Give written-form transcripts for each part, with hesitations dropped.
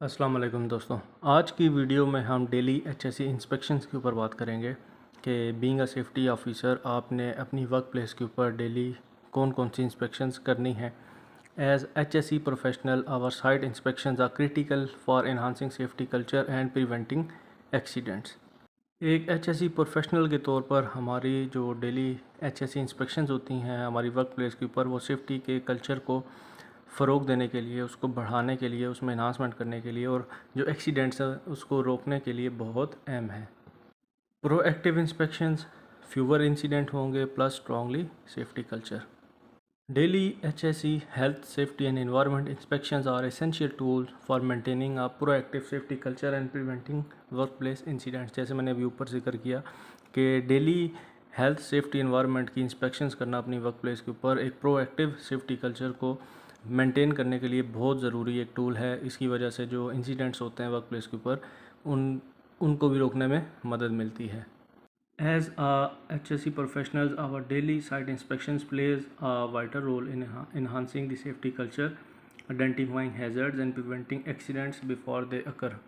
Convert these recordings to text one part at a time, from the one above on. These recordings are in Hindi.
अस्सलाम वालेकुम दोस्तों। आज की वीडियो में हम डेली एचएससी इंस्पेक्शंस के ऊपर बात करेंगे कि बीइंग अ सेफ्टी ऑफिसर आपने अपनी वर्क प्लेस के ऊपर डेली कौन कौन सी इंस्पेक्शंस करनी है। As HSC professional our site inspections are critical for enhancing safety culture and preventing accidents. एक एचएससी प्रोफेशनल के तौर पर हमारी जो डेली एचएससी इंस्पेक्शंस होती हैं हमारी वर्क प्लेस के ऊपर, वो सेफ्टी के कल्चर को फ़रोग़ देने के लिए, उसको बढ़ाने के लिए, उसमें एनहांसमेंट करने के लिए और जो एक्सीडेंट्स हैं उसको रोकने के लिए बहुत अहम है। प्रोएक्टिव इंस्पेक्शंस, फ्यूअर इंसिडेंट होंगे, plus strongly safety culture. Daily HSC health safety and environment inspections are essential tools for maintaining a proactive safety culture and preventing workplace incidents. जैसे मैंने अभी ऊपर जिक्र किया कि डेली हेल्थ सेफ्टी एनवायरनमेंट की इंस्पेक्शंस करना अपनी वर्क प्लेस के ऊपर एक प्रोएक्टिव सेफ्टी कल्चर को मेंटेन करने के लिए बहुत ज़रूरी एक टूल है। इसकी वजह से जो इंसिडेंट्स होते हैं वर्क प्लेस के ऊपर उनको भी रोकने में मदद मिलती है। As H S C professionals our daily site inspections plays a vital role in enhancing the safety culture, identifying hazards and preventing accidents before they occur.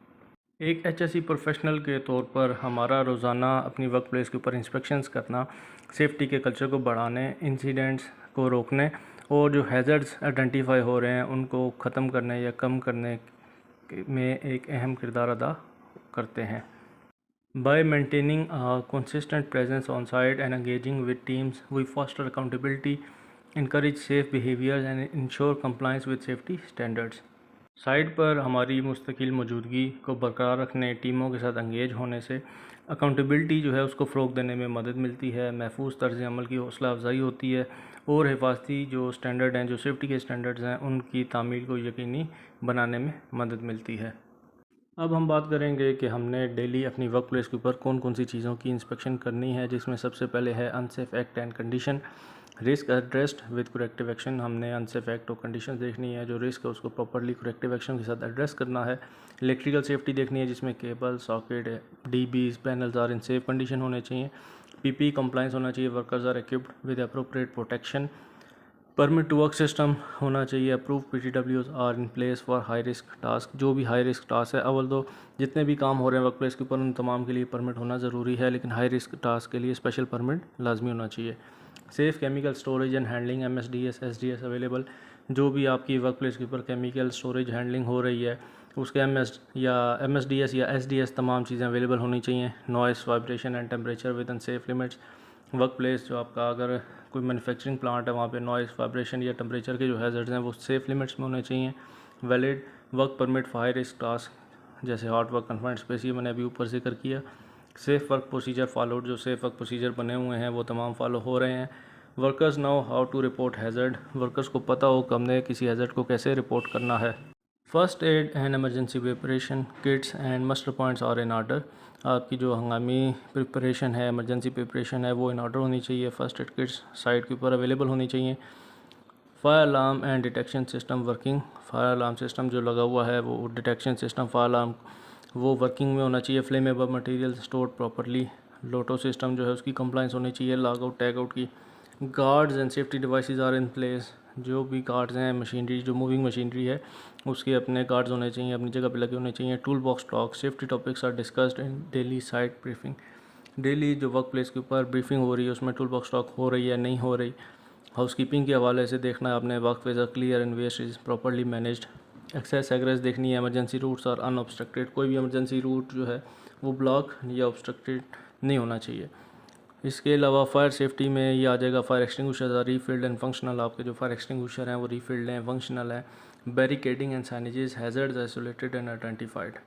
एक एचएससी प्रोफेशनल के तौर पर हमारा रोज़ाना अपनी वर्क प्लेस के ऊपर इंस्पेक्शंस करना सेफ्टी के कल्चर को बढ़ाने, इंसिडेंट्स को रोकने और जो हैज़र्ड्स आइडेंटिफाई हो रहे हैं उनको ख़त्म करने या कम करने में एक अहम किरदार अदा करते हैं। By maintaining a consistent presence on site and engaging with teams, we foster accountability, encourage safe behaviors and ensure compliance with safety standards। Site पर हमारी मुस्तकिल मौजूदगी को बरकरार रखने, टीमों के साथ एंगेज होने से अकाउंटेबिलिटी जो है उसको फ़रोग़ देने में मदद मिलती है, महफूज तर्ज़ अमल की हौसला अफजाई होती है और हिफाजती जो स्टैंडर्ड हैं, जो सेफ्टी के स्टैंडर्ड्स हैं, उनकी तामील को यकीनी बनाने में मदद मिलती है। अब हम बात करेंगे कि हमने डेली अपनी वर्क प्लेस के ऊपर कौन कौन सी चीज़ों की इंस्पेक्शन करनी है, जिसमें सबसे पहले है unsafe act and condition, risk addressed with corrective action. हमने अनसेफ एक्ट और कंडीशन देखनी है, जो रिस्क है उसको प्रॉपर्ली करेक्टिव एक्शन के साथ एड्रेस करना है। इलेक्ट्रिकल सेफ्टी देखनी है, जिसमें cable, socket, DBs, panels are in safe condition होने चाहिए। पीपी कंप्लाइंस होना चाहिए, workers are equipped with appropriate protection. Permit to work system होना चाहिए, approve PTWs are in place for high risk task. जो भी हाई रिस्क टास्क है, अव्वल तो जितने भी काम हो रहे हैं वर्क प्लेस के ऊपर उन तमाम के लिए परमिट होना ज़रूरी है, लेकिन हाई रिस्क टास्क के लिए स्पेशल परमिट लाजमी होना चाहिए। Safe chemical storage and handling, MSDS, SDS available. जो भी आपकी वर्क प्लेस के ऊपर केमिकल स्टोरेज हैंडलिंग हो रही है उसके एमएसडीएस या एसडीएस तमाम चीज़ें अवेलेबल होनी चाहिए। Noise, vibration and temperature with in safe limits. Work place जो आपका अगर कोई मैन्युफैक्चरिंग प्लांट है वहाँ पे नॉइस, वाइब्रेशन या टेम्परेचर के जो हैज़र्ड्स हैं वो सेफ लिमिट्स में होने चाहिए। Valid work permit for high risk task जैसे हॉट वर्क, कन्फाइंड स्पेस, ये मैंने अभी ऊपर जिक्र किया। सेफ़ वर्क प्रोसीजर फॉलोड, जो सेफ़ वर्क प्रोसीजर बने हुए हैं वो तमाम फॉलो हो रहे हैं। Workers know how to report hazard, workers को पता हो कब ने किसी हैज़र्ड को कैसे रिपोर्ट करना है। First aid and emergency preparation kits and muster points are in order. आपकी जो हंगामी प्रिपरेशन है, एमरजेंसी प्रिपरेशन है, वो इन ऑर्डर होनी चाहिए। फर्स्ट एड किट्स साइट के ऊपर अवेलेबल होनी चाहिए। Fire alarm and detection system working, fire alarm system जो लगा हुआ है वो डिटेक्शन सिस्टम फायर अलार्म वो वर्किंग में होना चाहिए। Flammable material stored properly, LOTO system जो है उसकी कंप्लाइंस होनी चाहिए। लॉग आउट, टैग आउट की। Guards and safety devices are in place, जो भी गार्ड्स हैं, मशीनरी जो मूविंग मशीनरी है उसके अपने गार्ड्स होने चाहिए, अपनी जगह पे लगे होने चाहिए। Tool box talk, safety topics are discussed in daily site briefing. Daily जो वर्क प्लेस के ऊपर ब्रीफिंग हो रही है उसमें टूल बॉक्स टॉक हो रही है नहीं हो रही। हाउसकीपिंग के हवाले से देखना है आपने, workplace are clear and waste is properly managed. Access egress देखनी है, एमरजेंसी रूट्स आर अनऑब्स्ट्रक्टेड, कोई भी एमरजेंसी रूट जो है वो ब्लॉक या ऑब्स्ट्रक्टेड नहीं होना चाहिए। इसके अलावा फायर सेफ्टी में ये आ जाएगा, fire extinguishers are refilled and functional. आपके जो फायर एक्सटिंग्विशर हैं वो रीफिल्ड हैं, फंक्शनल हैं। Barricading and signages, hazards isolated and identified.